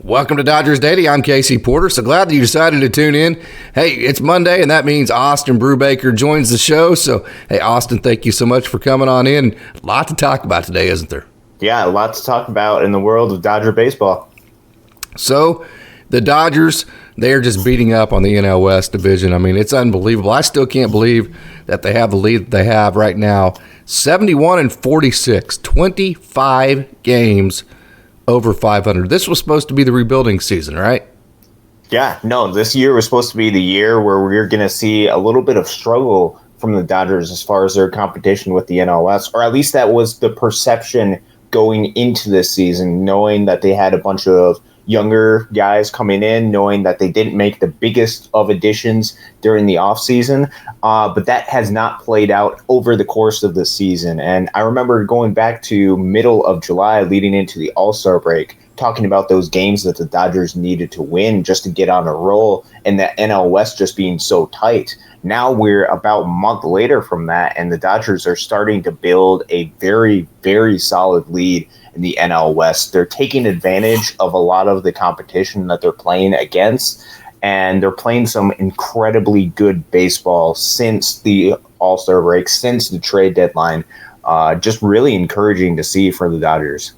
Welcome to Dodgers Daily. I'm Casey Porter. So glad that you decided to tune in. Hey, it's Monday, and that means Austin Brubaker joins the show. So, hey, Austin, thank you so much for coming on in. A lot to talk about today, isn't there? Yeah, a lot to talk about in the world of Dodger baseball. So, the Dodgers, they're just beating up on the NL West division. I mean, it's unbelievable. I still can't believe that they have the lead that they have right now. 71-46, 25 games over 500. This was supposed to be the rebuilding season, right? Yeah, no, this year was supposed to be the year where we're going to see a little bit of struggle from the Dodgers as far as their competition with the NL West, or at least that was the perception going into this season, knowing that they had a bunch of younger guys coming in, knowing that they didn't make the biggest of additions during the offseason. But that has not played out over the course of the season. And I remember going back to middle of July leading into the All-Star break, talking about those games that the Dodgers needed to win just to get on a roll, and the NL West just being so tight. Now we're about a month later from that, and the Dodgers are starting to build a very, very solid lead in the NL West. They're taking advantage of a lot of the competition that they're playing against, and they're playing some incredibly good baseball since the All-Star break, since the trade deadline. Just really encouraging to see for the Dodgers.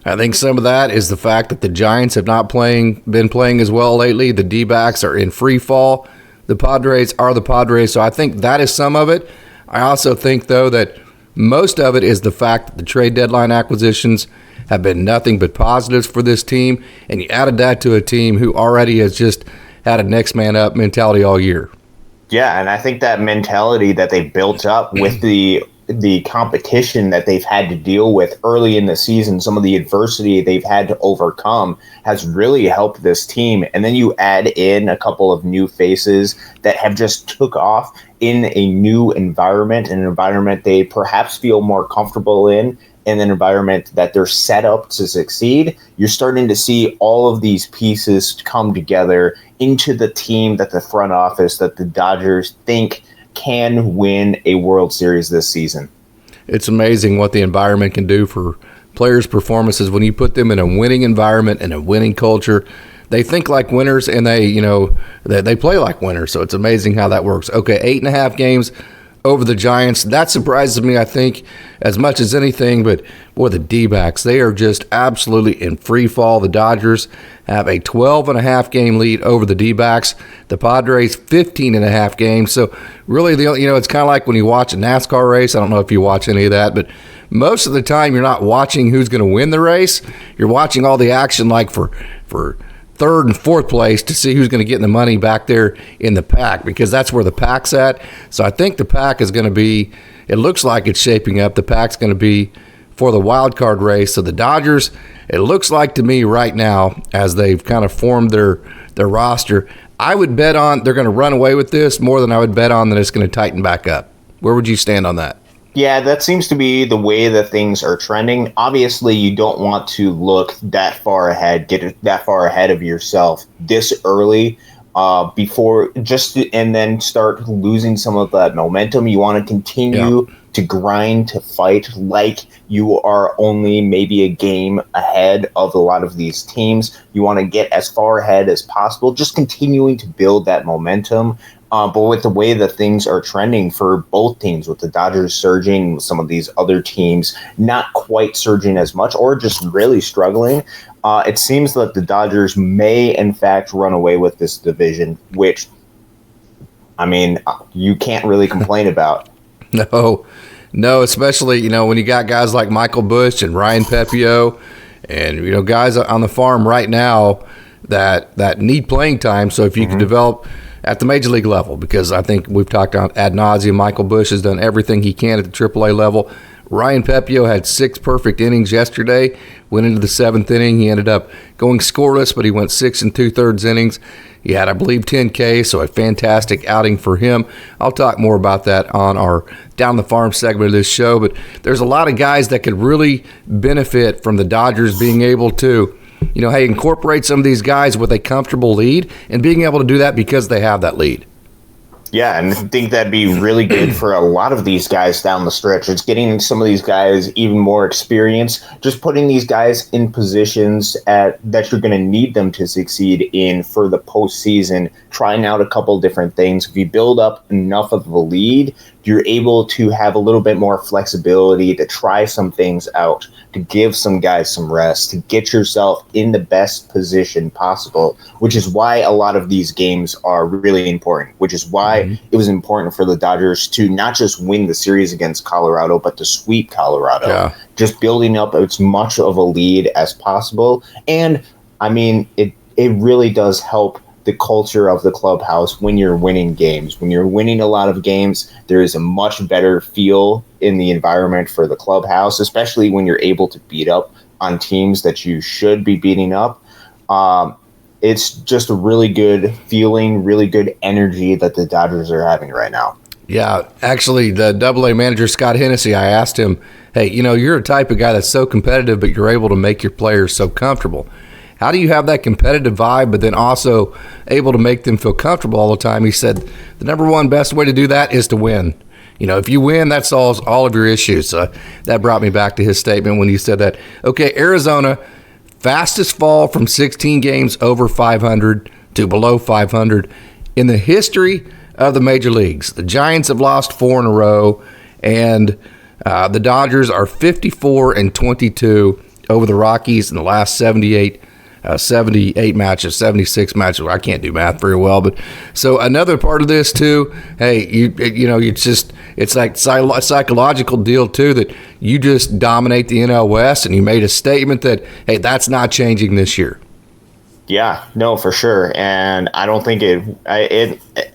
I think some of that is the fact that the Giants have not been playing as well lately. The D-backs are in free fall. The Padres are the Padres, so I think that is some of it. I also think, though, that most of it is the fact that the trade deadline acquisitions have been nothing but positives for this team, and you added that to a team who already has just had a next man up mentality all year. Yeah, and I think that mentality that they built up with the competition that they've had to deal with early in the season, some of the adversity they've had to overcome, has really helped this team. And then you add in a couple of new faces that have just took off in a new environment, an environment they perhaps feel more comfortable in an environment that they're set up to succeed. You're starting to see all of these pieces come together into the team that the front office, that the Dodgers think can win a World Series this season. It's amazing what the environment can do for players' performances when you put them in a winning environment and a winning culture. They think like winners, and they play like winners. So it's amazing how that works. Okay, 8.5 games over the Giants. That surprises me, I think, as much as anything. But, boy, the D-backs, they are just absolutely in free fall. The Dodgers have a 12.5 game lead over the D-backs. The Padres, 15.5 games. So, really, it's kind of like when you watch a NASCAR race. I don't know if you watch any of that, but most of the time you're not watching who's going to win the race. You're watching all the action like for third and fourth place to see who's going to get the money back there in the pack, because that's where the pack's at. So I think the pack is going to be, it looks like it's shaping up, the pack's going to be for the wild card race. So the Dodgers, it looks like to me right now, as they've kind of formed their roster, I would bet on they're going to run away with this more than I would bet on that it's going to tighten back up. Where would you stand on that? Yeah, that seems to be the way that things are trending. Obviously, you don't want to look that far ahead, get that far ahead of yourself this early and then start losing some of that momentum. You want to continue to grind, to fight like you are only maybe a game ahead of a lot of these teams. You want to get as far ahead as possible, just continuing to build that momentum. But with the way that things are trending for both teams, with the Dodgers surging, with some of these other teams not quite surging as much or just really struggling, it seems that the Dodgers may, in fact, run away with this division, which, I mean, you can't really complain about. No, especially, when you got guys like Michael Busch and Ryan Pepiot and, guys on the farm right now that need playing time. So if you can develop at the major league level, because I think we've talked on ad nauseum, Michael Busch has done everything he can at the AAA level. Ryan Pepiot had 6 perfect innings yesterday, went into the 7th inning. He ended up going scoreless, but he went 6 2/3 innings. He had, I believe, 10 Ks, so a fantastic outing for him. I'll talk more about that on our Down the Farm segment of this show, but there's a lot of guys that could really benefit from the Dodgers being able to incorporate some of these guys with a comfortable lead and being able to do that because they have that lead. Yeah, and I think that'd be really good for a lot of these guys down the stretch. It's getting some of these guys even more experience, just putting these guys in positions that you're going to need them to succeed in for the postseason, trying out a couple different things. If you build up enough of a lead, you're able to have a little bit more flexibility to try some things out, to give some guys some rest, to get yourself in the best position possible, which is why a lot of these games are really important, which is why it was important for the Dodgers to not just win the series against Colorado, but to sweep Colorado. Yeah. Just building up as much of a lead as possible. And, I mean, it really does help the culture of the clubhouse when you're winning games. When you're winning a lot of games, there is a much better feel in the environment for the clubhouse, especially when you're able to beat up on teams that you should be beating up. It's just a really good feeling, really good energy that the Dodgers are having right now. Yeah, actually, the AA manager, Scott Hennessy, I asked him, hey, you're a type of guy that's so competitive, but you're able to make your players so comfortable. How do you have that competitive vibe, but then also able to make them feel comfortable all the time? He said the number one best way to do that is to win. If you win, that solves all of your issues. That brought me back to his statement when he said that. Okay, Arizona, fastest fall from 16 games over 500 to below 500 in the history of the major leagues. The Giants have lost 4 in a row, and the Dodgers are 54-22 over the Rockies in the last 78 matches, 76 matches. I can't do math very well, but so another part of this too. Hey, it's like a psychological deal too, that you just dominate the NL West, and you made a statement that, hey, that's not changing this year. Yeah, no, for sure. And I don't think it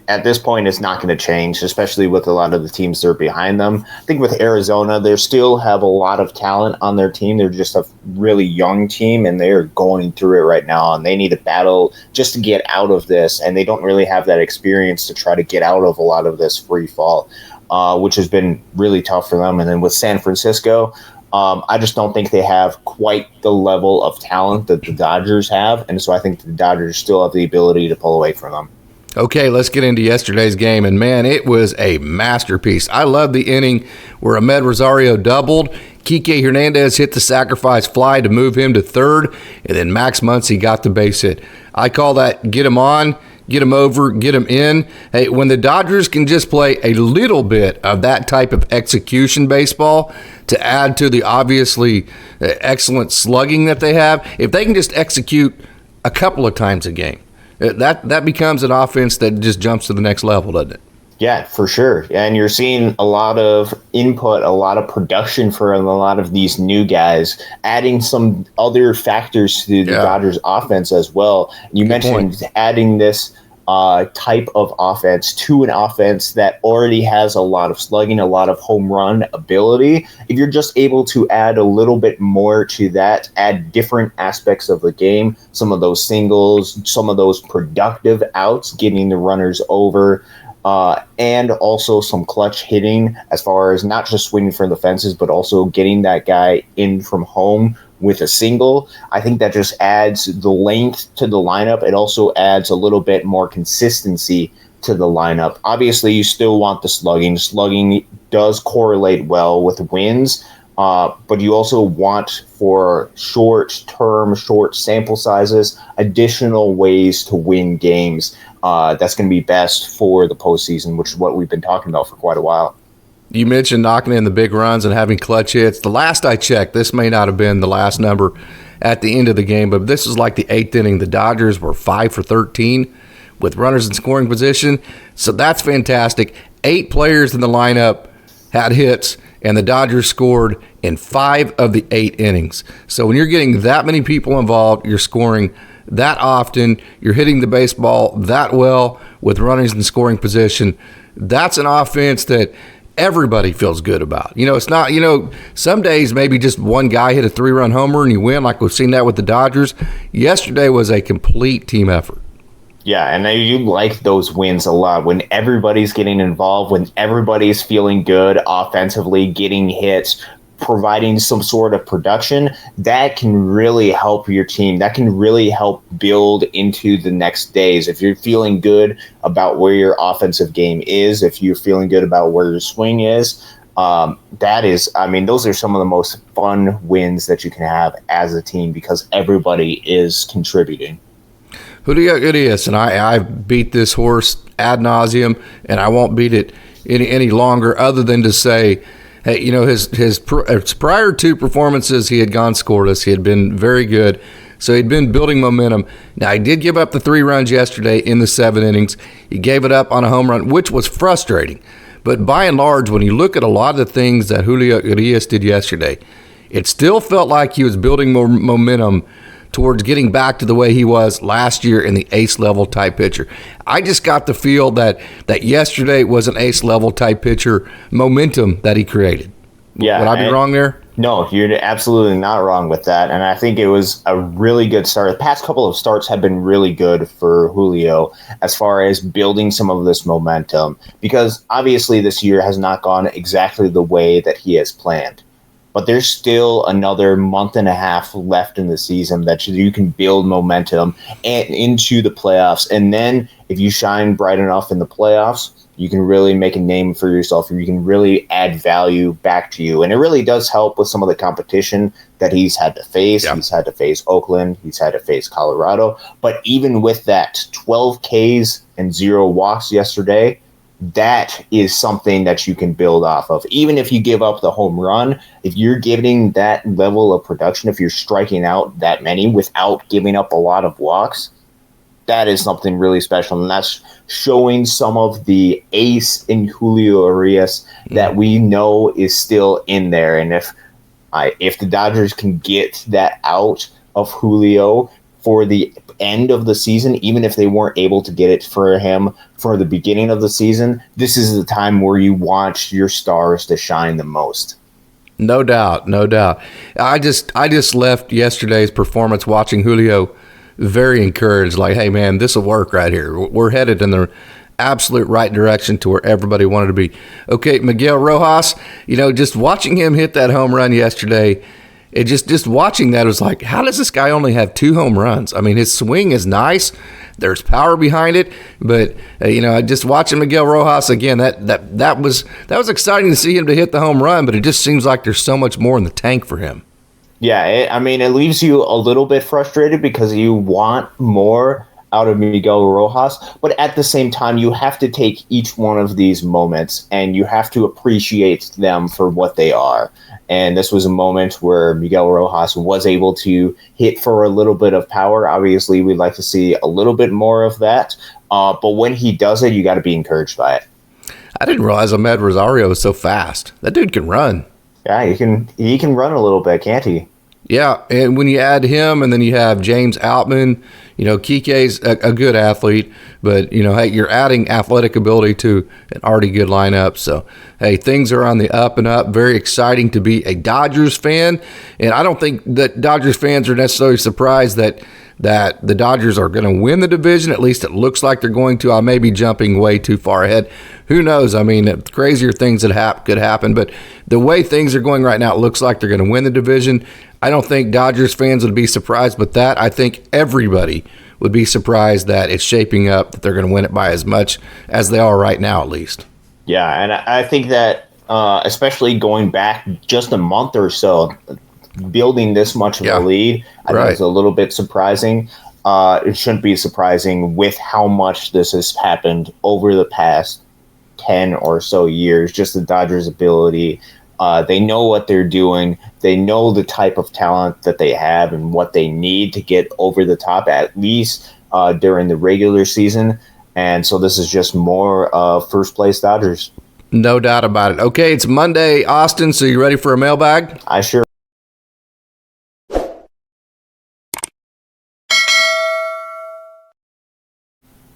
at this point it's not going to change, especially with a lot of the teams that are behind them. I think with Arizona, they still have a lot of talent on their team. They're just a really young team, and they're going through it right now, and they need to battle just to get out of this. And they don't really have that experience to try to get out of a lot of this free fall, which has been really tough for them. And then with San Francisco, I just don't think they have quite the level of talent that the Dodgers have, and so I think the Dodgers still have the ability to pull away from them. Okay, let's get into yesterday's game, and man, it was a masterpiece. I love the inning where Ahmed Rosario doubled, Kike Hernandez hit the sacrifice fly to move him to third, and then Max Muncy got the base hit. I call that get him on, get him over, get him in. Hey, when the Dodgers can just play a little bit of that type of execution baseball to add to the obviously excellent slugging that they have, if they can just execute a couple of times a game, that becomes an offense that just jumps to the next level, doesn't it? Yeah, for sure. And you're seeing a lot of input, a lot of production for a lot of these new guys, adding some other factors to the Dodgers offense as well. You mentioned adding this type of offense to an offense that already has a lot of slugging, a lot of home run ability. If you're just able to add a little bit more to that, add different aspects of the game, some of those singles, some of those productive outs, getting the runners over, and also some clutch hitting as far as not just swinging for the fences, but also getting that guy in from home with a single. I think that just adds the length to the lineup. It also adds a little bit more consistency to the lineup. Obviously, you still want the slugging. Slugging does correlate well with wins, but you also want, for short-term, short sample sizes, additional ways to win games. That's going to be best for the postseason, which is what we've been talking about for quite a while. You mentioned knocking in the big runs and having clutch hits. The last I checked, this may not have been the last number at the end of the game, but this was like the 8th inning. The Dodgers were 5 for 13 with runners in scoring position. So that's fantastic. 8 players in the lineup had hits, and the Dodgers scored in 5 of the 8 innings. So when you're getting that many people involved, you're scoring that often, you're hitting the baseball that well with runners in scoring position, that's an offense that everybody feels good about. It's not, some days maybe just one guy hit a 3-run homer and you win, like we've seen that with the Dodgers. Yesterday was a complete team effort. Yeah, and you like those wins a lot when everybody's getting involved, when everybody's feeling good offensively, getting hits, providing some sort of production, that can really help your team. That can really help build into the next days. If you're feeling good about where your offensive game is, if you're feeling good about where your swing is, those are some of the most fun wins that you can have as a team because everybody is contributing. Julio Urias, and I beat this horse ad nauseum, and I won't beat it any longer other than to say, hey, his prior two performances, he had gone scoreless. He had been very good. So he'd been building momentum. Now, he did give up the 3 runs yesterday in the 7 innings. He gave it up on a home run, which was frustrating. But by and large, when you look at a lot of the things that Julio Urias did yesterday, it still felt like he was building more momentum towards getting back to the way he was last year in the ace-level type pitcher. I just got the feel that yesterday was an ace-level type pitcher momentum that he created. Yeah, would I be wrong there? No, you're absolutely not wrong with that. And I think it was a really good start. The past couple of starts have been really good for Julio as far as building some of this momentum, because obviously this year has not gone exactly the way that he has planned. But there's still another month and a half left in the season that you can build momentum and into the playoffs. And then if you shine bright enough in the playoffs, you can really make a name for yourself, and you can really add value back to you. And it really does help with some of the competition that he's had to face. Yeah. He's had to face Oakland. He's had to face Colorado. But even with that, 12 Ks and 0 walks yesterday, that is something that you can build off of. Even if you give up the home run, if you're getting that level of production, if you're striking out that many without giving up a lot of walks, that is something really special. And that's showing some of the ace in Julio Urias that we know is still in there. And if the Dodgers can get that out of Julio for the end of the season, even if they weren't able to get it for him for the beginning of the season, this is the time where you want your stars to shine the most. No doubt. I just left yesterday's performance watching Julio very encouraged, like, hey, man, this will work right here. We're headed in the absolute right direction to where everybody wanted to be. Okay, Miguel Rojas, just watching him hit that home run yesterday, it just watching that was like, how does this guy only have 2 home runs? I mean, his swing is nice. There's power behind it, but just watching Miguel Rojas again, that was exciting to see him to hit the home run, but it just seems like there's so much more in the tank for him. Yeah, it leaves you a little bit frustrated because you want more out of Miguel Rojas, but at the same time, you have to take each one of these moments and you have to appreciate them for what they are. And this was a moment where Miguel Rojas was able to hit for a little bit of power. Obviously, we'd like to see a little bit more of that, but when he does it, you got to be encouraged by it. I didn't realize Ahmed Rosario was so fast. That dude can run. Yeah, he can run a little bit, can't he? Yeah, and when you add him and then you have James Outman, Kike's a good athlete, but, hey, you're adding athletic ability to an already good lineup. So, hey, things are on the up and up. Very exciting to be a Dodgers fan. And I don't think that Dodgers fans are necessarily surprised that the Dodgers are going to win the division. At least it looks like they're going to. I may be jumping way too far ahead. Who knows? I mean, crazier things that could happen. But the way things are going right now, it looks like they're going to win the division. I don't think Dodgers fans would be surprised with that. I think everybody would be surprised that it's shaping up that they're going to win it by as much as they are right now, at least. Yeah, and I think that especially going back just a month or so, building this much of a lead, I think it's a little bit surprising. It shouldn't be surprising with how much this has happened over the past 10 or so years, just the Dodgers' ability. They know what they're doing. They know the type of talent that they have and what they need to get over the top, at least during the regular season. And so this is just more first place Dodgers. No doubt about it. Okay, it's Monday, Austin, so you ready for a mailbag? I sure.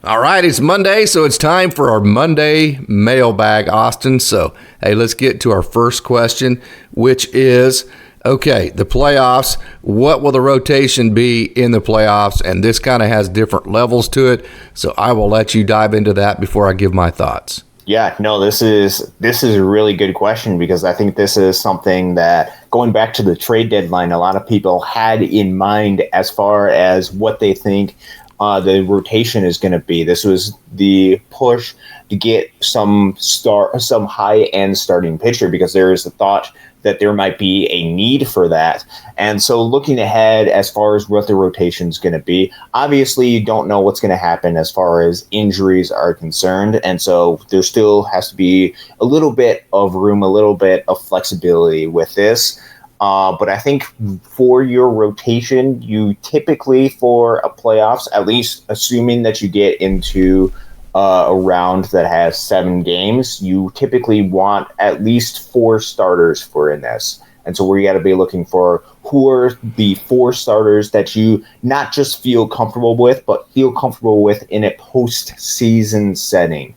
All right, it's Monday, so it's time for our Monday mailbag, Austin. So, hey, let's get to our first question, which is, okay, the playoffs, what will the rotation be in the playoffs? And this kind of has different levels to it, so I will let you dive into that before I give my thoughts. Yeah, no, this is a really good question, because I think this is something that, going back to the trade deadline, a lot of people had in mind as far as what they think the rotation is going to be. This was the push to get some high end starting pitcher, because there is the thought that there might be a need for that. And so looking ahead as far as what the rotation is going to be, obviously you don't know what's going to happen as far as injuries are concerned. And so there still has to be a little bit of room, a little bit of flexibility with this. But I think for your rotation, you typically, for a playoffs, at least assuming that you get into a round that has 7 games, you typically want at least 4 starters for in this. And so we got to be looking for who are the 4 starters that you not just feel comfortable with, but feel comfortable with in a postseason setting.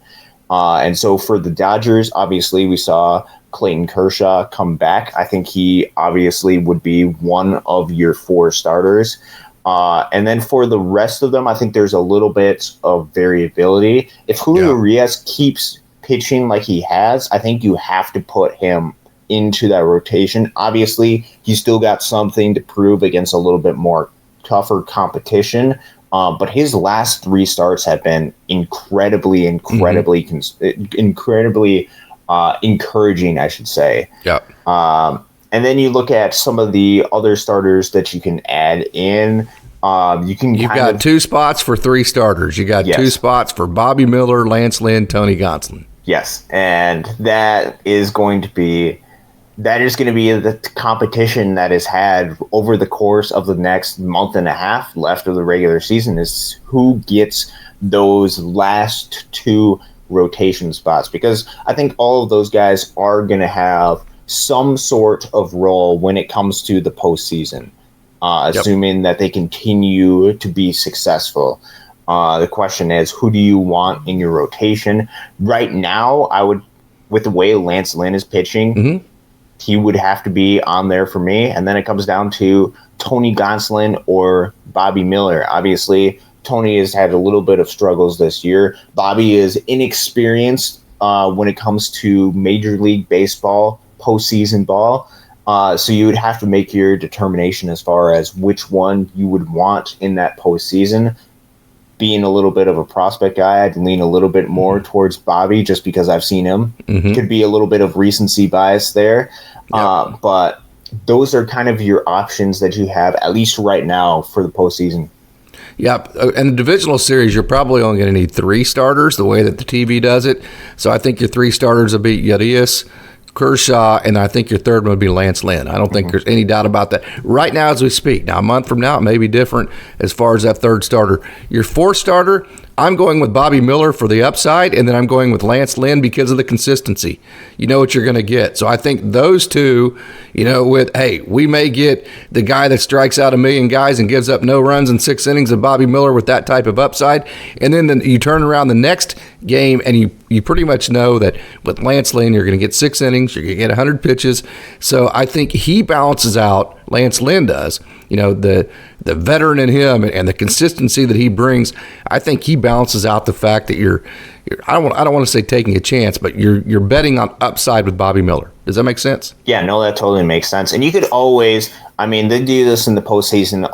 And so for the Dodgers, obviously we saw Clayton Kershaw come back. I think he obviously would be one of your 4 starters. And then for the rest of them, I think there's a little bit of variability. If Julio Urias keeps pitching like he has, I think you have to put him into that rotation. Obviously, he's still got something to prove against a little bit more tougher competition. But his last 3 starts have been incredibly encouraging, I should say. Yeah. And then you look at some of the other starters that you can add in. You've got 2 spots for 3 starters. You got 2 spots for Bobby Miller, Lance Lynn, Tony Gonsolin. Yes, and that is going to be the competition that is had over the course of the next month and a half left of the regular season, is who gets those last 2 rotation spots, because I think all of those guys are going to have some sort of role when it comes to the postseason, assuming that they continue to be successful. The question is, who do you want in your rotation? Right now, with the way Lance Lynn is pitching, he would have to be on there for me. And then it comes down to Tony Gonsolin or Bobby Miller. Obviously, Tony has had a little bit of struggles this year. Bobby is inexperienced when it comes to Major League Baseball postseason ball. So you would have to make your determination as far as which one you would want in that postseason. Being a little bit of a prospect guy, I'd lean a little bit more towards Bobby, just because I've seen him. Could be a little bit of recency bias there. But those are kind of your options that you have, at least right now, for the postseason. Yeah, and the divisional series, you're probably only going to need 3 starters, the way that the TV does it. So I think your 3 starters will be Urias, Kershaw, and I think your third one would be Lance Lynn. I don't think there's any doubt about that. Right now as we speak, now a month from now it may be different as far as that third starter. Your 4th starter, I'm going with Bobby Miller for the upside, and then I'm going with Lance Lynn because of the consistency. You know what you're going to get. So I think those 2, we may get the guy that strikes out 1 million guys and gives up no runs in 6 innings, of Bobby Miller with that type of upside. And then you turn around the next game and you pretty much know that with Lance Lynn, you're going to get 6 innings, you're going to get 100 pitches. So I think he balances out, Lance Lynn does, the veteran in him and the consistency that he brings. I think he balances out the fact that you're I don't want to say taking a chance, but you're betting on upside with Bobby Miller. Does that make sense? Yeah, no, that totally makes sense. And you could always, they do this in the postseason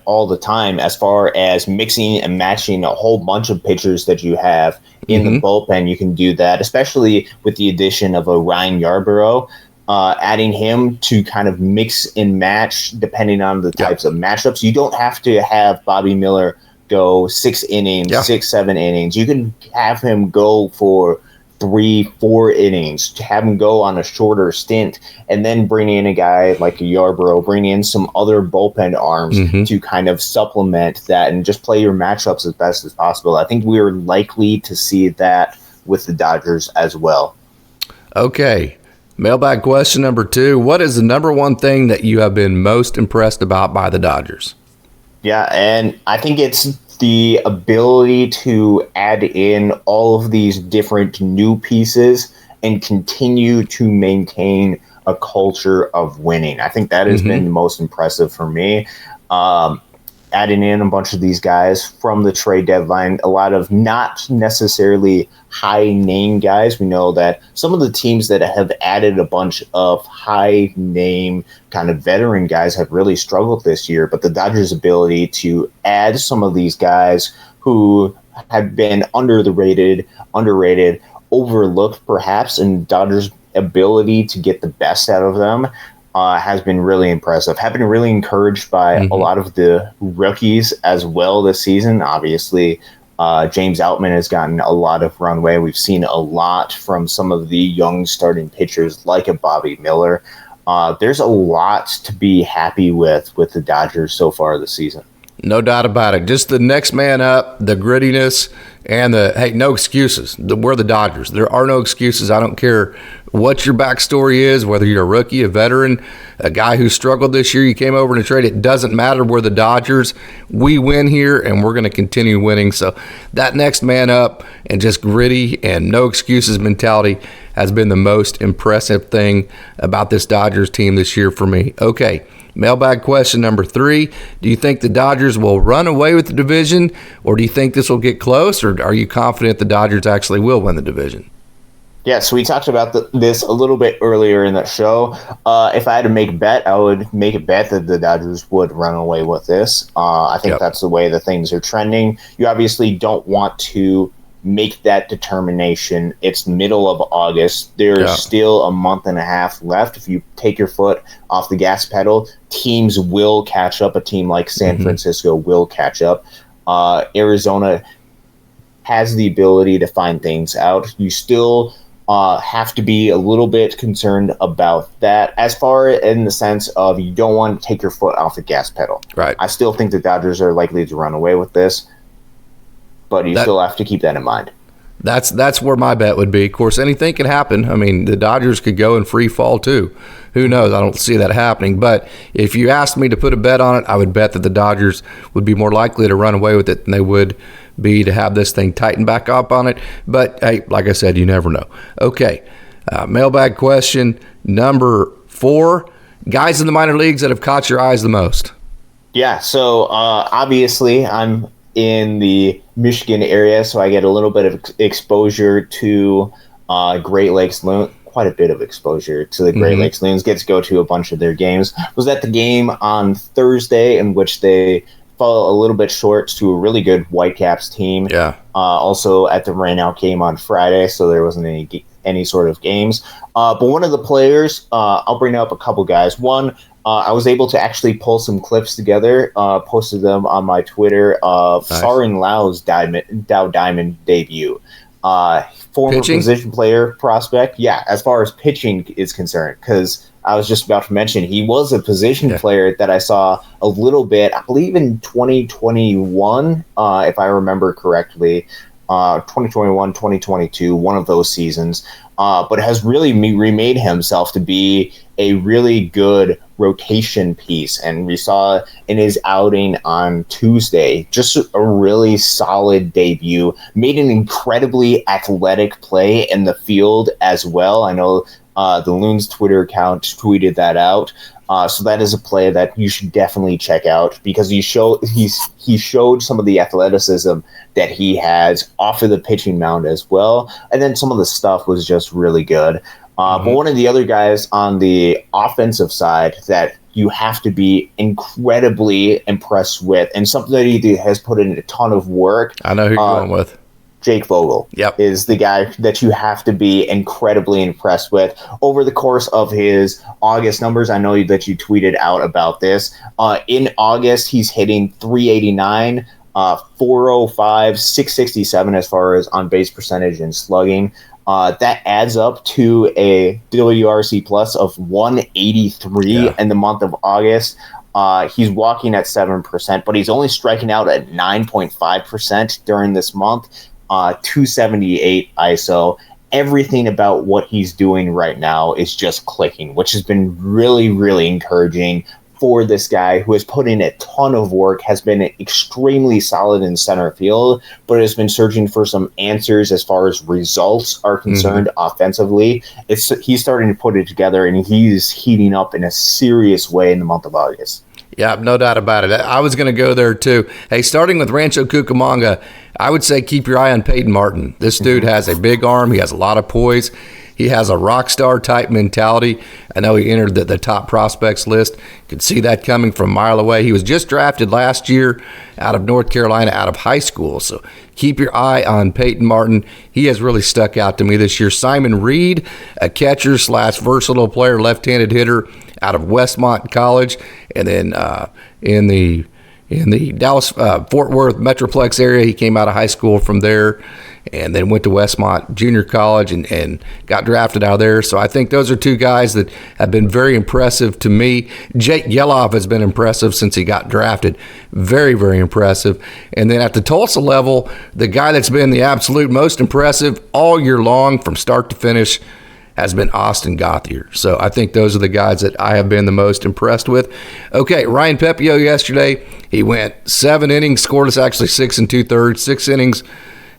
all the time, as far as mixing and matching a whole bunch of pitchers that you have in the bullpen. You can do that, especially with the addition of a Ryan Yarborough. Adding him to kind of mix and match depending on the types of matchups. You don't have to have Bobby Miller go 6 innings, 6, 7 innings. You can have him go for 3, 4 innings, to have him go on a shorter stint, and then bring in a guy like a Yarborough, bring in some other bullpen arms to kind of supplement that and just play your matchups as best as possible. I think we're likely to see that with the Dodgers as well. Okay. Mailbag question number 2. What is the number 1 thing that you have been most impressed about by the Dodgers? Yeah, and I think it's the ability to add in all of these different new pieces and continue to maintain a culture of winning. I think that has been the most impressive for me. adding in a bunch of these guys from the trade deadline, a lot of not necessarily high-name guys. We know that some of the teams that have added a bunch of high-name kind of veteran guys have really struggled this year, but the Dodgers' ability to add some of these guys who have been underrated, overlooked perhaps, and Dodgers' ability to get the best out of them has been really impressive. Have been really encouraged by a lot of the rookies as well this season. Obviously, James Outman has gotten a lot of runway. We've seen a lot from some of the young starting pitchers like a Bobby Miller. There's a lot to be happy with the Dodgers so far this season. No doubt about it. Just the next man up, the grittiness, and no excuses. We're the Dodgers. There are no excuses. I don't care what your backstory is, whether you're a rookie, a veteran, a guy who struggled this year, you came over in a trade. It doesn't matter. We're the Dodgers. We win here, and we're going to continue winning. So that next man up and just gritty and no excuses mentality has been the most impressive thing about this Dodgers team this year for me. Okay. Mailbag question number 3. Do you think the Dodgers will run away with the division, or do you think this will get close, or are you confident the Dodgers actually will win the division? Yeah, so we talked about this a little bit earlier in the show. If I had to make a bet, I would make a bet that the Dodgers would run away with this. I think that's the way that things are trending. You obviously don't want to make that determination. It's middle of August. There's still a month and a half left. If you take your foot off the gas pedal, teams will catch up. A team like San Francisco will catch up. Arizona has the ability to find things out. You still have to be a little bit concerned about that, as far in the sense of you don't want to take your foot off the gas pedal. Right. I still think the Dodgers are likely to run away with this, but you still have to keep that in mind. That's where my bet would be. Of course, anything can happen. I mean, the Dodgers could go in free fall too. Who knows? I don't see that happening. But if you asked me to put a bet on it, I would bet that the Dodgers would be more likely to run away with it than they would be to have this thing tighten back up on it. But, hey, like I said, you never know. Okay, mailbag question number 4. Guys in the minor leagues that have caught your eyes the most. Yeah, so obviously I'm in the Michigan area, so I get a little bit of exposure to Great Lakes Loons, quite a bit of exposure to the Great Lakes Loons. Get to go to a bunch of their games. Was at the game on Thursday in which they fell a little bit short to a really good Whitecaps team. Yeah. Also at the Rainout game on Friday, so there wasn't any sort of games. But one of the players, I'll bring up a couple guys. One, I was able to actually pull some clips together, posted them on my Twitter of Sarin Lau's Dow Diamond debut. Former pitching? Position player prospect. Yeah, as far as pitching is concerned, because I was just about to mention he was a position player that I saw a little bit, I believe in 2021, if I remember correctly. 2021, 2022, one of those seasons, but has really remade himself to be a really good rotation piece. And we saw in his outing on Tuesday, just a really solid debut, made an incredibly athletic play in the field as well. I know the Loons Twitter account tweeted that out. So that is a play that you should definitely check out, because he showed some of the athleticism that he has off of the pitching mound as well. And then some of the stuff was just really good. But one of the other guys on the offensive side that you have to be incredibly impressed with, and something that he has put in a ton of work. I know who you're going with. Jakevogel is the guy that you have to be incredibly impressed with. Over the course of his August numbers, I know that you tweeted out about this. In August, he's hitting 389, 405, 667 as far as on-base percentage and slugging. That adds up to a WRC plus of 183 in the month of August. He's walking at 7%, but he's only striking out at 9.5% during this month. 278 ISO. Everything about what he's doing right now is just clicking, which has been really, really encouraging for this guy who has put in a ton of work, has been extremely solid in center field, but has been searching for some answers as far as results are concerned offensively. He's starting to put it together, and he's heating up in a serious way in the month of August. Yeah, no doubt about it. I was going to go there too. Hey, starting with Rancho Cucamonga, I would say keep your eye on Peyton Martin. This dude has a big arm. He has a lot of poise. He has a rock star type mentality. I know he entered the top prospects list. Could see that coming from a mile away. He was just drafted last year out of North Carolina, out of high school. So keep your eye on Peyton Martin. He has really stuck out to me this year. Simon Reed, a catcher / versatile player, left-handed hitter out of Westmont College, and then in the Dallas Fort Worth Metroplex area, he came out of high school from there, and then went to Westmont Junior College and got drafted out of there. So I think those are two guys that have been very impressive to me. Jake Yeloff has been impressive since he got drafted. Very, very impressive. And then at the Tulsa level, the guy that's been the absolute most impressive all year long from start to finish has been Austin Gauthier. So I think those are the guys that I have been the most impressed with. Okay, Ryan Pepiot yesterday, he went 7 innings, scoreless, actually 6 2/3, 6 innings.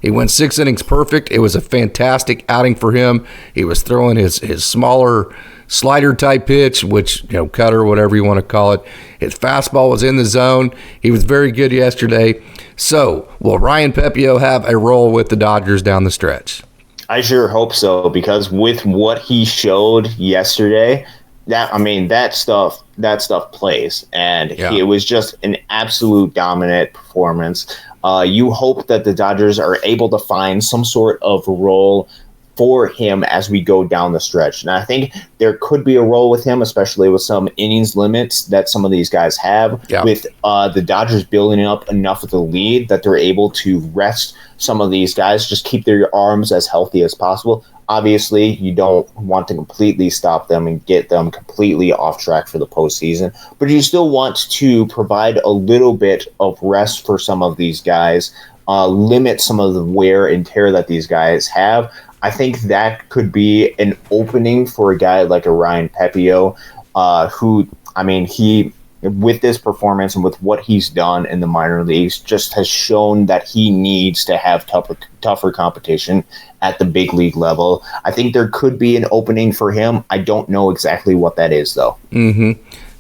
He went 6 innings perfect. It was a fantastic outing for him. He was throwing his smaller slider type pitch, which, cutter, whatever you want to call it. His fastball was in the zone. He was very good yesterday. So will Ryan Pepiot have a role with the Dodgers down the stretch? I sure hope so, because with what he showed yesterday, that stuff plays, and it was just an absolute dominant performance. You hope that the Dodgers are able to find some sort of role for him as we go down the stretch. And I think there could be a role with him, especially with some innings limits that some of these guys have, with the Dodgers building up enough of the lead that they're able to rest some of these guys, just keep their arms as healthy as possible. Obviously, you don't want to completely stop them and get them completely off track for the postseason, but you still want to provide a little bit of rest for some of these guys, limit some of the wear and tear that these guys have. I think that could be an opening for a guy like a Ryan Pepiot, who, he, with this performance and with what he's done in the minor leagues, just has shown that he needs to have tougher competition at the big league level. I think there could be an opening for him. I don't know exactly what that is, though. Mm-hmm.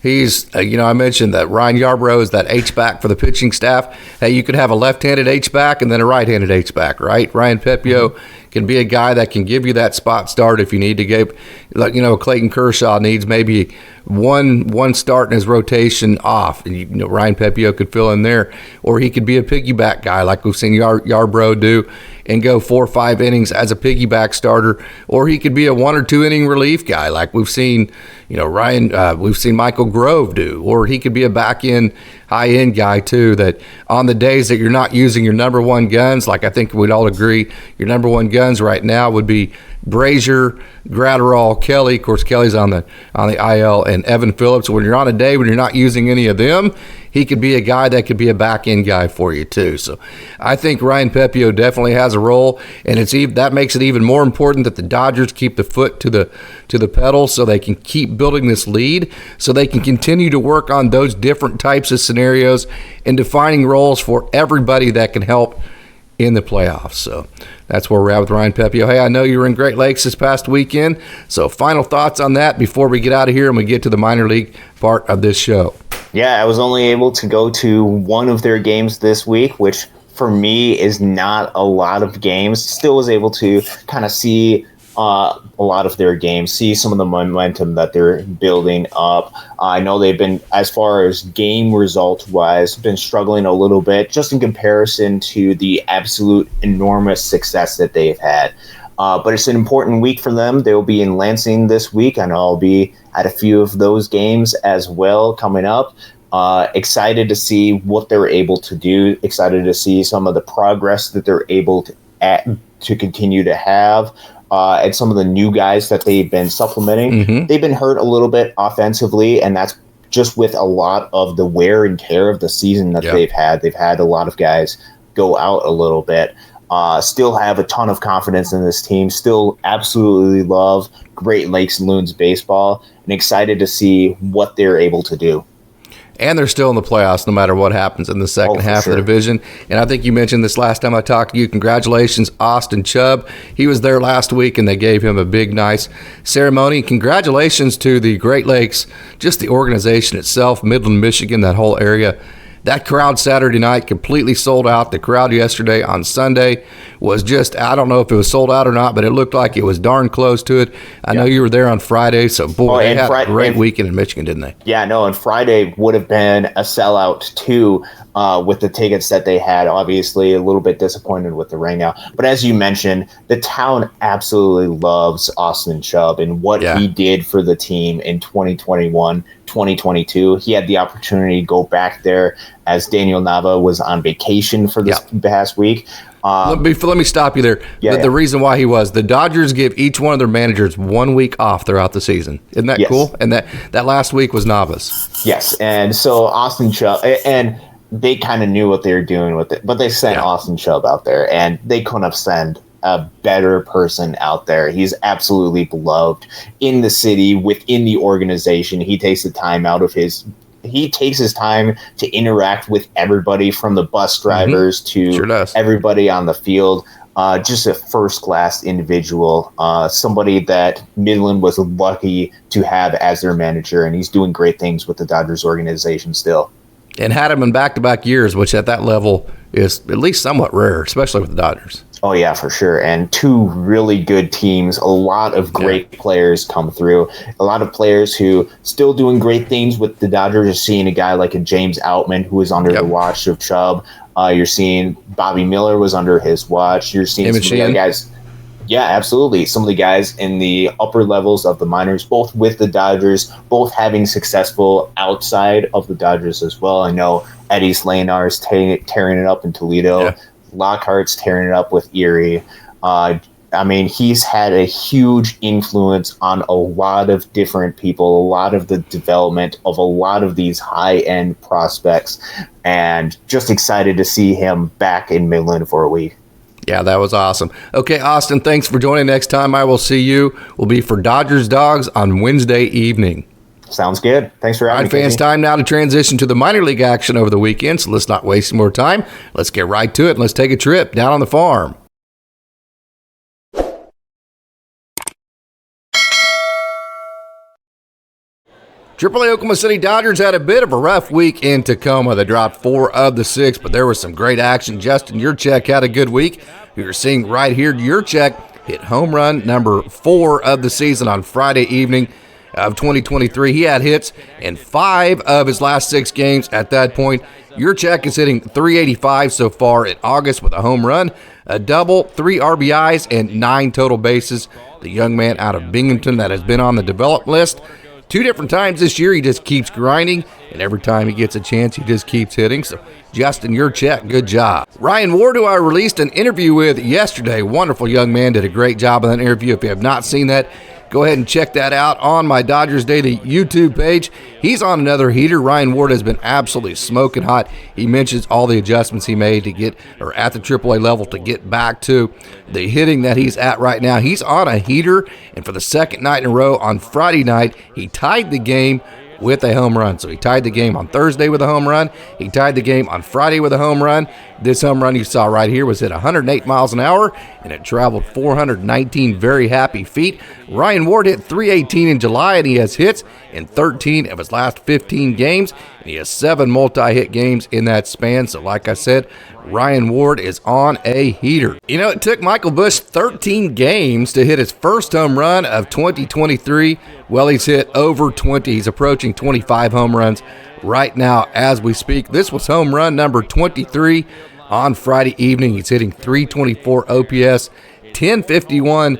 He's, I mentioned that Ryan Yarbrough is that H-back for the pitching staff. Hey, you could have a left-handed H-back and then a right-handed H-back, right? Ryan Pepiot can be a guy that can give you that spot start if you need to give, Clayton Kershaw needs maybe one start in his rotation off. Ryan Pepiot could fill in there, or he could be a piggyback guy like we've seen Yarbrough do and go 4 or 5 innings as a piggyback starter, or he could be a 1 or 2 inning relief guy like we've seen, we've seen Michael Grove do, or he could be a back end, high end guy too, that on the days that you're not using your number one guns, like I think we'd all agree, your number one guns right now would be Brazier, Gratterall, Kelly. Of course, Kelly's on the IL, and Evan Phillips. When you're on a day when you're not using any of them, he could be a guy that could be a back-end guy for you too. So I think Ryan Pepiot definitely has a role, and that makes it even more important that the Dodgers keep the foot to the pedal so they can keep building this lead, so they can continue to work on those different types of scenarios and defining roles for everybody that can help in the playoffs. So that's where we're at with Ryan Pepiot. Hey, I know you were in Great Lakes this past weekend, so final thoughts on that before we get out of here and we get to the minor league part of this show. Yeah, I was only able to go to one of their games this week, which for me is not a lot of games. Still was able to kind of see a lot of their games, see some of the momentum that they're building up. I know they've been, as far as game result wise, been struggling a little bit just in comparison to the absolute enormous success that they've had. But it's an important week for them. They'll be in Lansing this week, and I'll be at a few of those games as well coming up. Excited to see what they're able to do. Excited to see some of the progress that they're able to continue to have. And some of the new guys that they've been supplementing. Mm-hmm. They've been hurt a little bit offensively, and that's just with a lot of the wear and tear of the season that they've had. They've had a lot of guys go out a little bit. Still have a ton of confidence in this team. Still absolutely love Great Lakes Loons baseball, and excited to see what they're able to do. And they're still in the playoffs no matter what happens in the second half of the division. And I think you mentioned this last time I talked to you. Congratulations, Austin Chubb. He was there last week, and they gave him a big, nice ceremony. Congratulations to the Great Lakes, just the organization itself, Midland, Michigan, that whole area. That crowd Saturday night completely sold out. The crowd yesterday on Sunday was just, I don't know if it was sold out or not, but it looked like it was darn close to it. I know you were there on Friday, so boy, they had a great weekend in Michigan, didn't they? Yeah, no, and Friday would have been a sellout too with the tickets that they had. Obviously, a little bit disappointed with the rain now. But as you mentioned, the town absolutely loves Austin Chubb and what he did for the team in 2021, 2022. He had the opportunity to go back there as Daniel Nava was on vacation for this past week. Let me stop you there. The reason why he was, the Dodgers give each one of their managers 1 week off throughout the season. Isn't that cool? And that last week was Nava's. Yes, and so Austin Chubb, and they kind of knew what they were doing with it, but they sent Austin Chubb out there, and they couldn't have sent a better person out there. He's absolutely beloved in the city, within the organization. He takes the time out of his time to interact with everybody from the bus drivers to everybody on the field. Just a first-class individual, somebody that Midland was lucky to have as their manager, and he's doing great things with the Dodgers organization still. And had him in back-to-back years, which at that level is at least somewhat rare, especially with the Dodgers. Oh, yeah, for sure. And two really good teams, a lot of great players come through, a lot of players who still doing great things with the Dodgers. You're seeing a guy like a James Outman who was under the watch of Chubb. You're seeing Bobby Miller was under his watch. You're seeing some of the guys. Yeah, absolutely. Some of the guys in the upper levels of the minors, both with the Dodgers, both having successful outside of the Dodgers as well. I know Eddie Slanar's tearing it up in Toledo. Yeah. Lockhart's tearing it up with Erie. I mean, he's had a huge influence on a lot of different people, a lot of the development of a lot of these high-end prospects, and just excited to see him back in Midland for a week. Yeah, that was awesome. Okay, Austin, thanks for joining. Next time I will see you will be for Dodgers Dogs on Wednesday evening. Sounds good. Thanks for having me. All right, fans, time now to transition to the minor league action over the weekend, so let's not waste more time. Let's get right to it, and let's take a trip down on the farm. AAA Oklahoma City Dodgers had a bit of a rough week in Tacoma. They dropped 4 of the 6, but there was some great action. Justin Yurchek had a good week. You're seeing right here, Yurchek hit home run number 4 of the season on Friday evening of 2023. He had hits in 5 of his last 6 games at that point. Yurchek is hitting .385 so far in August with a home run, a double, 3 RBIs, and 9 total bases. The young man out of Binghamton that has been on the development list 2 different times this year. He just keeps grinding, and every time he gets a chance, he just keeps hitting. So, Justin Yurchek, good job. Ryan Ward, who I released an interview with yesterday, wonderful young man, did a great job on that interview. If you have not seen that, go ahead and check that out on my Dodgers Daily YouTube page. He's on another heater. Ryan Ward has been absolutely smoking hot. He mentions all the adjustments he made to get, or at the AAA level, to get back to the hitting that he's at right now. He's on a heater, and for the second night in a row on Friday night, he tied the game with a home run. So he tied the game on Thursday with a home run. He tied the game on Friday with a home run. This home run you saw right here was hit 108 miles an hour, and it traveled 419 very happy feet. Ryan Ward hit .318 in July, and he has hits in 13 of his last 15 games, and he has 7 multi-hit games in that span. So like I said, Ryan Ward is on a heater. You know, it took Michael Busch 13 games to hit his first home run of 2023. Well, he's hit over 20. He's approaching 25 home runs right now as we speak. This was home run number 23 on Friday evening. He's hitting .324 OPS, 1051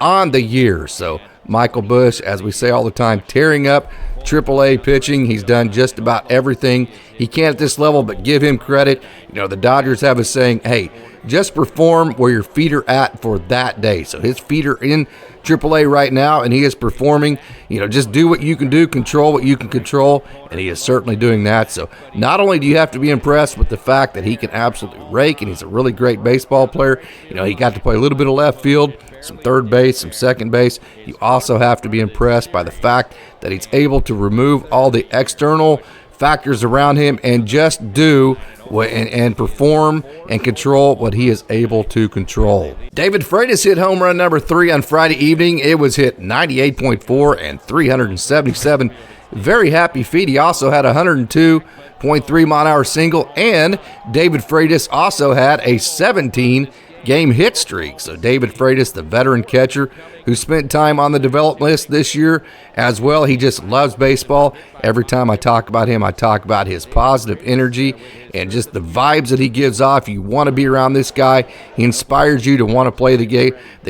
on the year. So Michael Busch, as we say all the time, tearing up AAA pitching. He's done just about everything he can at this level, but give him credit. You know, the Dodgers have a saying, hey, just perform where your feet are at for that day. So his feet are in AAA right now, and he is performing. You know, just do what you can do, control what you can control, and he is certainly doing that. So not only do you have to be impressed with the fact that he can absolutely rake, and he's a really great baseball player. You know, he got to play a little bit of left field, some third base, some second base. You also have to be impressed by the fact that he's able to remove all the external factors around him and just do and perform and control what he is able to control. David Freitas hit home run number 3 on Friday evening. It was hit 98.4 and 377. Very happy feet. He also had a 102.3-mile-an-hour single, and David Freitas also had a 17-game hit streak. So David Freitas, the veteran catcher who spent time on the development list this year as well, he just loves baseball. Every time I talk about him, I talk about his positive energy and just the vibes that he gives off. You want to be around this guy. He inspires you to want to play the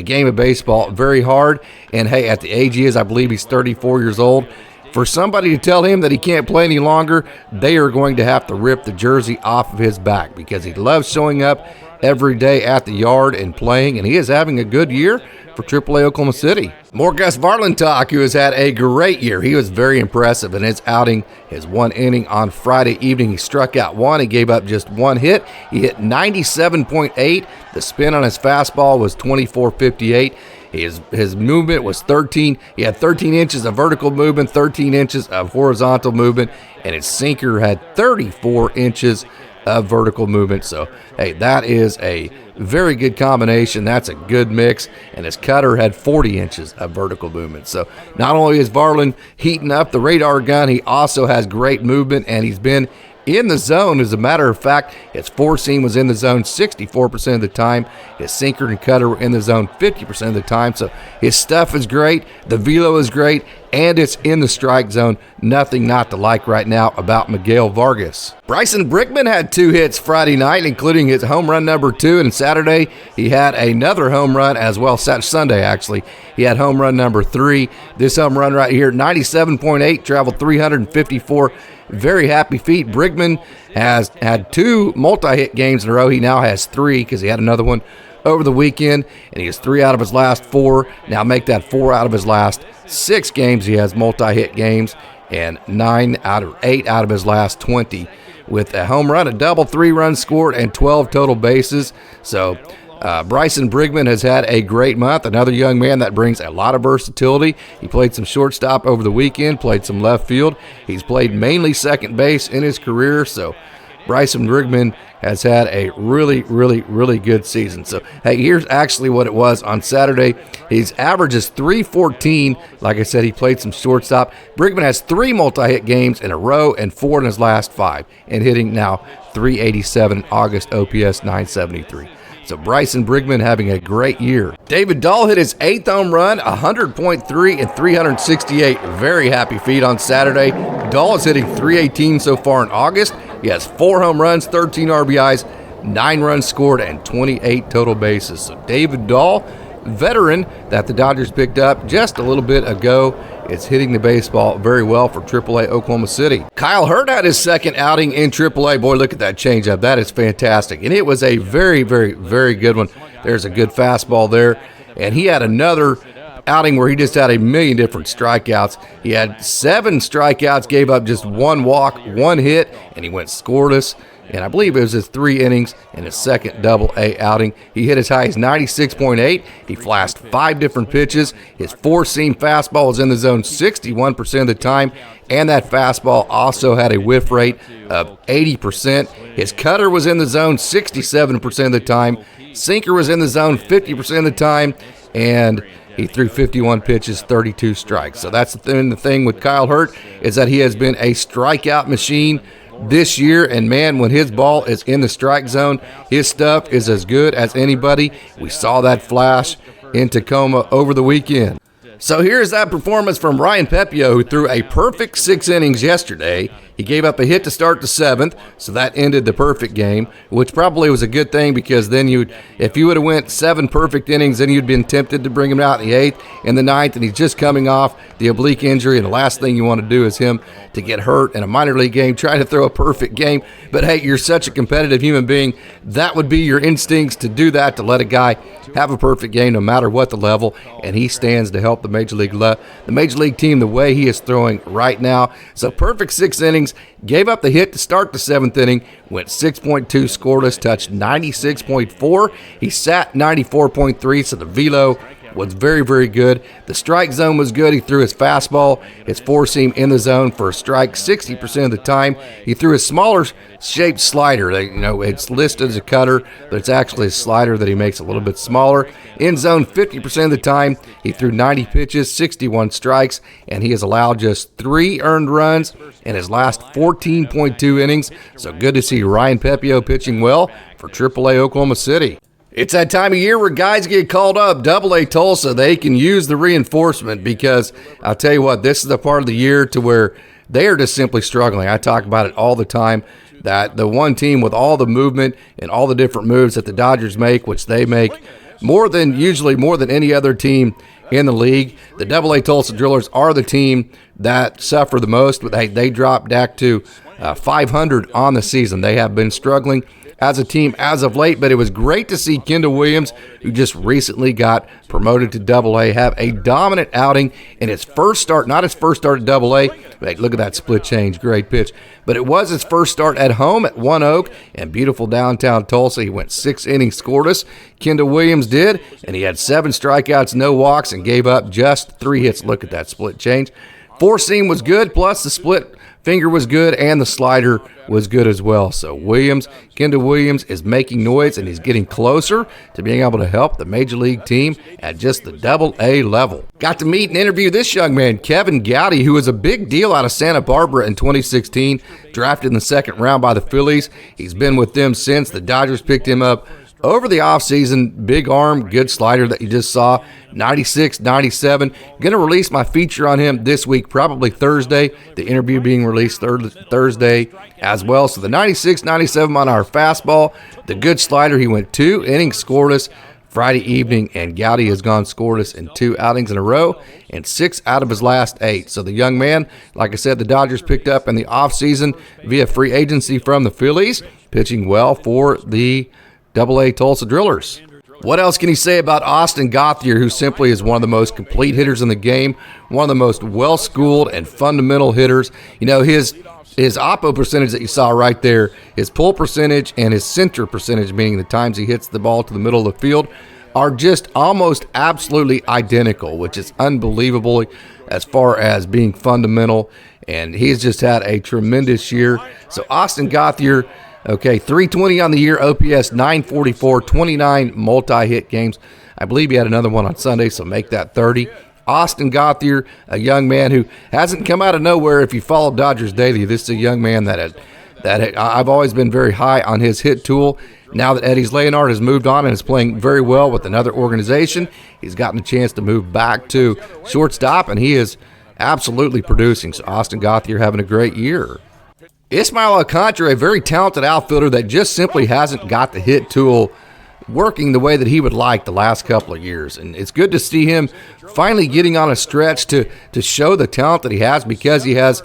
game of baseball very hard. And hey, at the age he is, I believe he's 34 years old. For somebody to tell him that he can't play any longer, they are going to have to rip the jersey off of his back, because he loves showing up every day at the yard and playing, and he is having a good year for AAA Oklahoma City. More Gus Varland talk, who has had a great year. He was very impressive in his outing, his one inning on Friday evening. He struck out 1. He gave up just 1 hit. He hit 97.8. The spin on his fastball was 24.58. His movement was 13. He had 13 inches of vertical movement, 13 inches of horizontal movement, and his sinker had 34 inches of vertical movement. So, hey, that is a very good combination. That's a good mix. And his cutter had 40 inches of vertical movement. So, not only is Varland heating up the radar gun, he also has great movement, and he's been in the zone. As a matter of fact, his four-seam was in the zone 64% of the time. His sinker and cutter were in the zone 50% of the time. So his stuff is great. The velo is great, and it's in the strike zone. Nothing not to like right now about Miguel Vargas. Bryson Brickman had 2 hits Friday night, including his home run number 2. And Saturday, he had another home run as well. Sunday, actually, he had home run number 3. This home run right here, 97.8, traveled 354. Very happy feet. Brigman has had 2 multi-hit games in a row. He now has 3, because he had another one over the weekend, and he has 3 out of his last 4. Now make that 4 out of his last 6 games. He has multi-hit games, and 8 out of his last 20, with a home run, a double, 3 runs scored, and 12 total bases. So Bryson Brigman has had a great month. Another young man that brings a lot of versatility. He played some shortstop over the weekend, played some left field. He's played mainly second base in his career. So Bryson Brigman has had a really, really, really good season. So, hey, here's actually what it was on Saturday. His average is .314. Like I said, he played some shortstop. Brigman has 3 multi-hit games in a row and 4 in his last 5, and hitting now .387 in August, OPS .973. So Bryson Brigman having a great year. David Dahl hit his 8th home run, 100.3 and 368. Very happy feet on Saturday. Dahl is hitting .318 so far in August. He has 4 home runs, 13 RBIs, 9 runs scored, and 28 total bases. So David Dahl, veteran that the Dodgers picked up just a little bit ago, is hitting the baseball very well for AAA Oklahoma City. Kyle Hurt had his 2nd outing in AAA. Boy, look at that changeup. That is fantastic. And it was a very, very, very good one. There's a good fastball there. And he had another outing where he just had a million different strikeouts. He had 7 strikeouts, gave up just 1 walk, 1 hit, and he went scoreless. And I believe it was his 3 innings in his 2nd Double-A outing. He hit as high as 96.8. He flashed 5 different pitches. His 4-seam fastball was in the zone 61% of the time, and that fastball also had a whiff rate of 80%. His cutter was in the zone 67% of the time. Sinker was in the zone 50% of the time, and he threw 51 pitches, 32 strikes. So that's the thing with Kyle Hurt, is that he has been a strikeout machine this year, and man, when his ball is in the strike zone, his stuff is as good as anybody. We saw that flash in Tacoma over the weekend. So here's that performance from Ryan Pepiot, who threw a perfect 6 innings yesterday. He gave up a hit to start the 7th, so that ended the perfect game, which probably was a good thing, because then if you would have went 7 perfect innings, then you'd been tempted to bring him out in the 8th and the 9th, and he's just coming off the oblique injury, and the last thing you want to do is him to get hurt in a minor league game trying to throw a perfect game. But hey, you're such a competitive human being. That would be your instincts to do that, to let a guy have a perfect game no matter what the level, and he stands to help the Major League team the way he is throwing right now. So perfect 6 innings, gave up the hit to start the 7th inning, went 6.2 scoreless, touched 96.4. He sat 94.3, so the velo was very, very good. The strike zone was good. He threw his fastball, his four-seam in the zone for a strike 60% of the time. He threw his smaller shaped slider. It's listed as a cutter, but it's actually a slider that he makes a little bit smaller. In zone 50% of the time. He threw 90 pitches, 61 strikes, and he has allowed just 3 earned runs in his last 14.2 innings. So good to see Ryan Pepiot pitching well for AAA Oklahoma City. It's that time of year where guys get called up, AA Tulsa. They can use the reinforcement because I'll tell you what, this is the part of the year to where they are just simply struggling. I talk about it all the time, that the one team with all the movement and all the different moves that the Dodgers make, which they make more than any other team in the league. The AA Tulsa Drillers are the team that suffer the most, but they dropped back to 500 on the season. They have been struggling as a team as of late, but it was great to see Kendall Williams, who just recently got promoted to AA, have a dominant outing in his first start, not his first start at AA. But look at that split change, great pitch. But it was his first start at home at One Oak and beautiful downtown Tulsa. He went 6 innings scoreless. Kendall Williams did, and he had 7 strikeouts, no walks, and gave up just 3 hits. Look at that split change. Four-seam was good, plus the split finger was good, and the slider was good as well. So Kendall Williams is making noise, and he's getting closer to being able to help the Major League team at just the AA level. Got to meet and interview this young man, Kevin Gowdy, who was a big deal out of Santa Barbara in 2016, drafted in the second round by the Phillies. He's been with them since. The Dodgers picked him up over the offseason. Big arm, good slider that you just saw, 96, 97. Going to release my feature on him this week, probably Thursday. The interview being released Thursday as well. So the 96, 97 on our fastball. The good slider, he went 2 innings scoreless Friday evening, and Gowdy has gone scoreless in 2 outings in a row and 6 out of his last 8. So the young man, like I said, the Dodgers picked up in the offseason via free agency from the Phillies, pitching well for the AA Tulsa Drillers. What else can you say about Austin Gauthier, who simply is one of the most complete hitters in the game, one of the most well-schooled and fundamental hitters? His oppo percentage that you saw right there, his pull percentage and his center percentage, meaning the times he hits the ball to the middle of the field, are just almost absolutely identical, which is unbelievable as far as being fundamental. And he's just had a tremendous year. So Austin Gauthier, 320 on the year, OPS 944, 29 multi-hit games. I believe he had another one on Sunday, so make that 30. Austin Gauthier, a young man who hasn't come out of nowhere. If you follow Dodgers Daily, this is a young man that I've always been very high on his hit tool. Now that Eddie's Leonard has moved on and is playing very well with another organization, he's gotten a chance to move back to shortstop, and he is absolutely producing. So Austin Gauthier having a great year. Ismael Alcantara, a very talented outfielder that just simply hasn't got the hit tool working the way that he would like the last couple of years. And it's good to see him finally getting on a stretch to show the talent that he has, because he has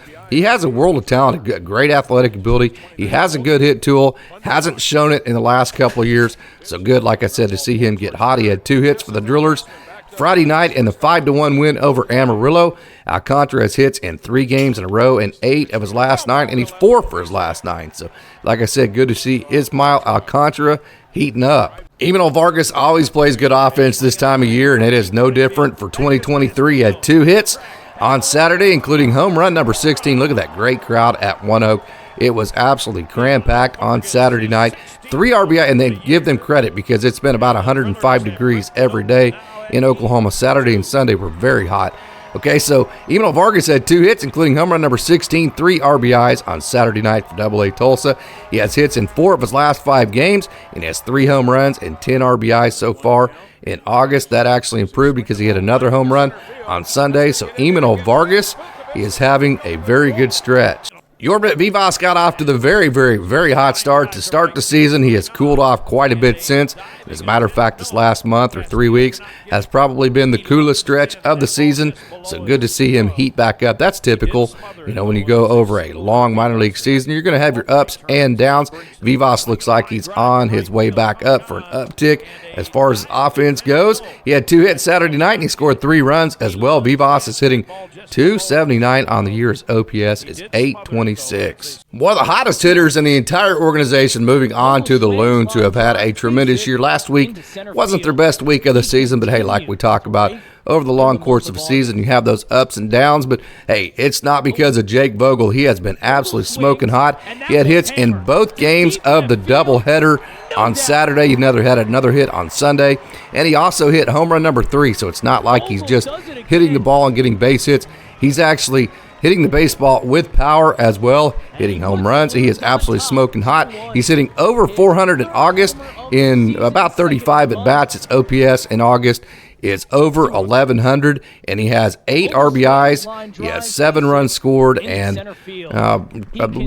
a world of talent, a great athletic ability. He has a good hit tool, hasn't shown it in the last couple of years. So good, like I said, to see him get hot. He had 2 hits for the Drillers Friday night in the 5-1 win over Amarillo. Alcantara has hits in 3 games in a row in 8 of his last 9, and he's 4 for his last 9. So, like I said, good to see Ismael Alcantara heating up. Emanol Vargas always plays good offense this time of year, and it is no different for 2023. He had 2 hits on Saturday, including home run number 16. Look at that great crowd at One Oak. It was absolutely cram-packed on Saturday night. 3 RBI, and then give them credit because it's been about 105 degrees every day in Oklahoma. Saturday and Sunday were very hot. Okay, so Emanol Vargas had 2 hits, including home run number 16, 3 RBIs on Saturday night for AA Tulsa. He has hits in 4 of his last 5 games, and he has 3 home runs and 10 RBIs so far in August. That actually improved because he had another home run on Sunday. So Emanol Vargas, he is having a very good stretch. Yorbit Vivas got off to the very, very, very hot start to start the season. He has cooled off quite a bit since. As a matter of fact, this last month or 3 weeks has probably been the coolest stretch of the season. So good to see him heat back up. That's typical. When you go over a long minor league season, you're going to have your ups and downs. Vivas looks like he's on his way back up for an uptick. As far as offense goes, he had 2 hits Saturday night, and he scored 3 runs as well. Vivas is hitting .279 on the year. His OPS is .822. 26. One of the hottest hitters in the entire organization, moving on to the Loons, who have had a tremendous year. Last week wasn't their best week of the season, but hey, like we talk about, over the long course of a season, you have those ups and downs, but hey, it's not because of Jakevogel. He has been absolutely smoking hot. He had hits in both games of the doubleheader on Saturday. He had another hit on Sunday, and he also hit home run number 3, so it's not like he's just hitting the ball and getting base hits. He's actually hitting the baseball with power as well, hitting home runs. He is absolutely smoking hot. He's hitting over 400 in August in about 35 at-bats. Its OPS in August is over 1,100, and he has 8 RBIs. He has 7 runs scored and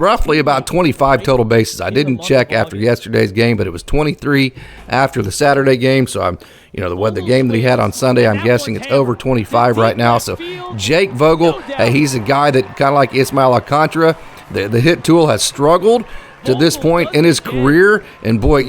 roughly about 25 total bases. I didn't check after yesterday's game, but it was 23 after the Saturday game. So the game that he had on Sunday, I'm guessing it's over 25 right now. So Jakevogel, he's a guy that kind of like Ismael Alcantara, the hit tool has struggled to this point in his career, and boy,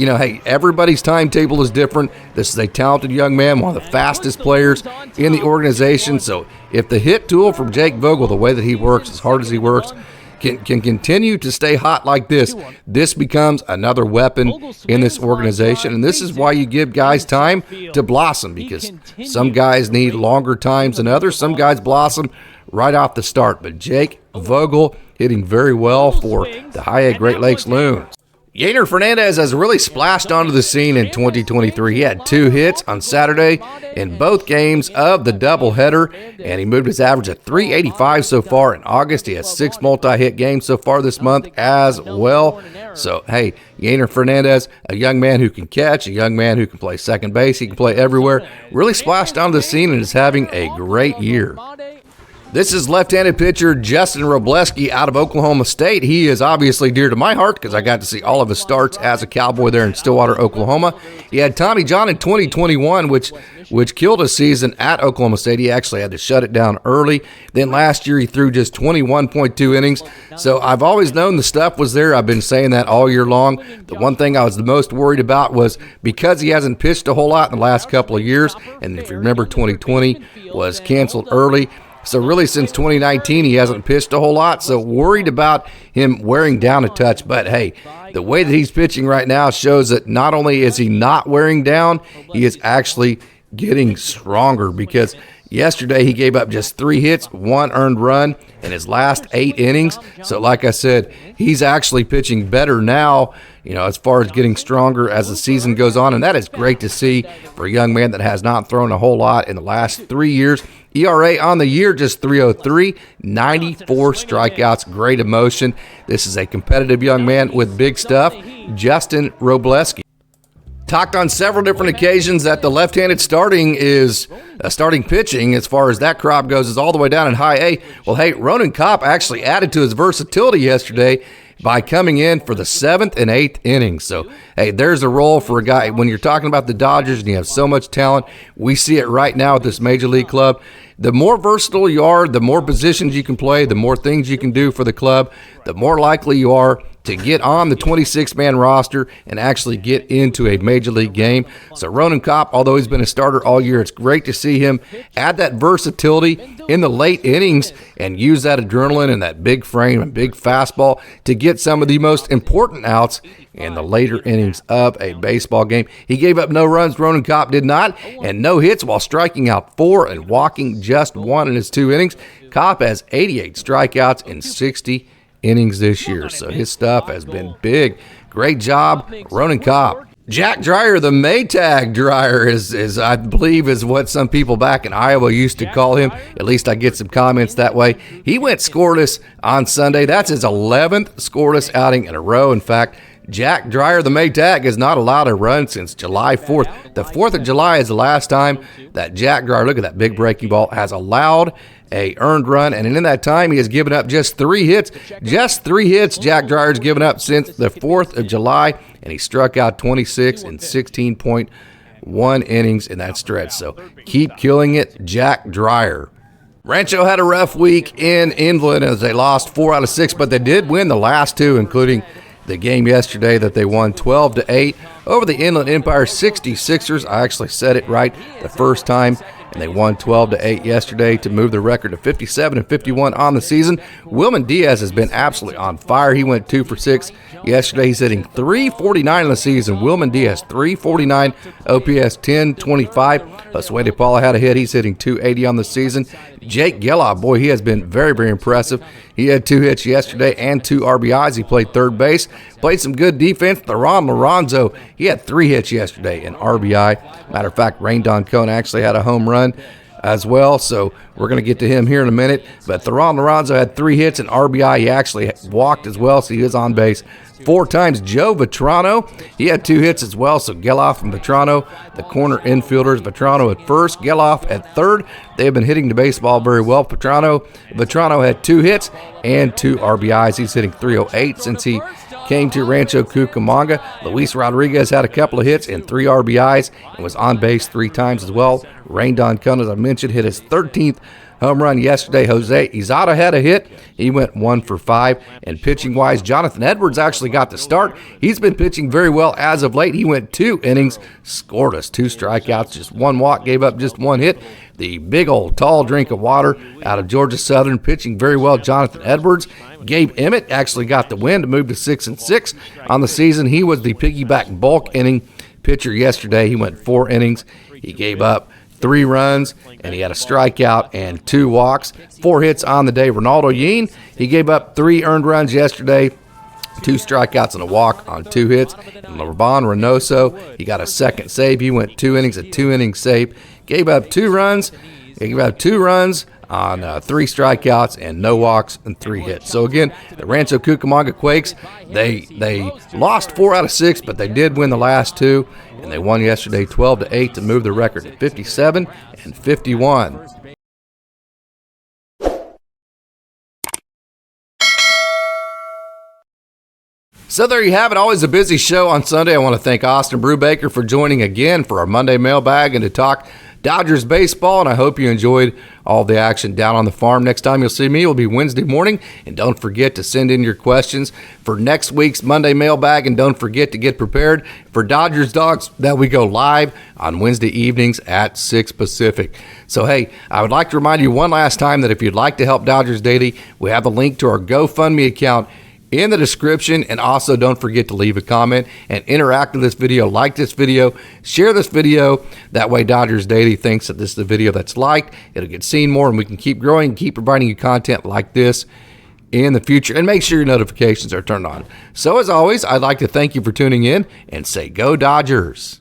everybody's timetable is different. This is a talented young man, one of the fastest players in the organization. So if the hit tool from Jakevogel, the way that he works, as hard as he works, can continue to stay hot like this becomes another weapon in this organization. And this is why you give guys time to blossom, because some guys need longer times than others. Some guys blossom right off the start, but Jakevogel hitting very well for the High A Great Lakes Loons. Yainer Fernandez has really splashed onto the scene in 2023. He had 2 hits on Saturday in both games of the doubleheader, and he moved his average to 385 so far in August. He has 6 multi-hit games so far this month as well. So, hey, Yainer Fernandez, a young man who can catch, a young man who can play second base, he can play everywhere, really splashed onto the scene and is having a great year. This is left-handed pitcher justinwrobleski out of Oklahoma State. He is obviously dear to my heart because I got to see all of his starts as a Cowboy there in Stillwater, Oklahoma. He had Tommy John in 2021, which killed his season at Oklahoma State. He actually had to shut it down early. Then last year he threw just 21.2 innings. So I've always known the stuff was there. I've been saying that all year long. The one thing I was the most worried about was because he hasn't pitched a whole lot in the last couple of years, and if you remember, 2020 was canceled early. So really since 2019, he hasn't pitched a whole lot, so worried about him wearing down a touch. But hey, the way that he's pitching right now shows that not only is he not wearing down, he is actually getting stronger, because yesterday he gave up just 3 hits, 1 earned run in his last 8 innings. So like I said, he's actually pitching better now, as far as getting stronger as the season goes on. And that is great to see for a young man that has not thrown a whole lot in the last 3 years. ERA on the year, just 3.03, 94 strikeouts, great emotion. This is a competitive young man with big stuff, justinwrobleski. Talked on several different occasions that the left-handed starting pitching, as far as that crop goes, is all the way down in High A. Well, hey, Ronankopp actually added to his versatility yesterday by coming in for the 7th and 8th innings. So, hey, there's a role for a guy. When you're talking about the Dodgers and you have so much talent, we see it right now at this Major League club. The more versatile you are, the more positions you can play, the more things you can do for the club, the more likely you are to get on the 26-man roster and actually get into a Major League game. So Ronankopp, although he's been a starter all year, it's great to see him add that versatility in the late innings and use that adrenaline and that big frame and big fastball to get some of the most important outs in the later innings of a baseball game. He gave up no runs, Ronankopp did not, and no hits while striking out 4 and walking just 1 in his 2 innings. Kopp has 88 strikeouts in 60 innings this year, so his stuff has been big. Great job, Ronankopp. Jack Dreyer, the Maytag Dreyer, is I believe is what some people back in Iowa used to call him. At least I get some comments that way. He went scoreless on Sunday. That's his 11th scoreless outing in a row. In fact, Jack Dreyer, the Maytag, has not allowed a run since July 4th. The 4th of July is the last time that Jack Dreyer, look at that big breaking ball, has allowed a earned run, and in that time he has given up just 3 hits. Just 3 hits Jack Dreyer's given up since the 4th of July, and he struck out 26 in 16.1 innings in that stretch. So keep killing it, Jack Dreyer. Rancho had a rough week in Inland as they lost 4 out of 6, but they did win the last 2, including the game yesterday that they won 12-8 over the Inland Empire 66ers. I actually said it right the first time. and they won 12-8 yesterday to move the record to 57-51 on the season. Wilman Diaz has been absolutely on fire. He went 2 for 6 yesterday. He's hitting .349 in the season. Wilman Diaz, .349, OPS 1025. Josuedepaula had a hit. He's hitting .280 on the season. Jake Geloff, boy, he has been very, very impressive. He had 2 hits yesterday and 2 RBIs. He played third base, played some good defense. Thayronliranzo, he had 3 hits yesterday and RBI. Matter of fact, Raynedoncon actually had a home run as well, so we're going to get to him here in a minute. But Thayronliranzo had 3 hits and RBI. He actually walked as well, so he is on base 4 times. Joe Vetrano, he had 2 hits as well. So Geloff and Vetrano, the corner infielders. Vetrano at first, Geloff at third. They have been hitting the baseball very well. Vetrano had 2 hits and 2 RBIs. He's hitting .308 since he came to Rancho Cucamonga. Luis Rodriguez had a couple of hits and 3 RBIs and was on base 3 times as well. Raynedoncon, as I mentioned, hit his 13th home run yesterday. Jose Izada had a hit. He went 1 for 5. And pitching-wise, Jonathan Edwards actually got the start. He's been pitching very well as of late. He went 2 innings, scored us 2 strikeouts, just 1 walk, gave up just 1 hit. The big old tall drink of water out of Georgia Southern, pitching very well. Jonathan Edwards. Gabe Emmett actually got the win to move to 6-6 on the season. He was the piggyback bulk inning pitcher yesterday. He went 4 innings. He gave up 3 runs, and he had a strikeout and 2 walks. 4 hits on the day. Ronaldo Yin, he gave up 3 earned runs yesterday, 2 strikeouts and a walk on 2 hits. And Lorban Reynoso, he got a second save. He went 2 innings, a 2-inning save. Gave up 2 runs. He gave up 2 runs on 3 strikeouts and no walks and 3 hits. So again, the Rancho Cucamonga Quakes, they lost 4 out of 6, but they did win the last 2, and they won yesterday 12-8 to move the record to 57-51. So there you have it. Always a busy show on Sunday. I want to thank Austin Brubaker for joining again for our Monday mailbag and to talk Dodgers baseball, and I hope you enjoyed all the action down on the farm. Next time you'll see me will be Wednesday morning, and don't forget to send in your questions for next week's Monday mailbag, and don't forget to get prepared for Dodgers Dogs that we go live on Wednesday evenings at 6 Pacific. So hey, I would like to remind you one last time that if you'd like to help Dodgers Daily, we have a link to our GoFundMe account in the description, and also don't forget to leave a comment and interact with this video. Like this video, share this video. That way Dodgers Daily thinks that this is a video that's liked. It'll get seen more, and we can keep growing and keep providing you content like this in the future. And make sure your notifications are turned on. So as always, I'd like to thank you for tuning in and say go Dodgers.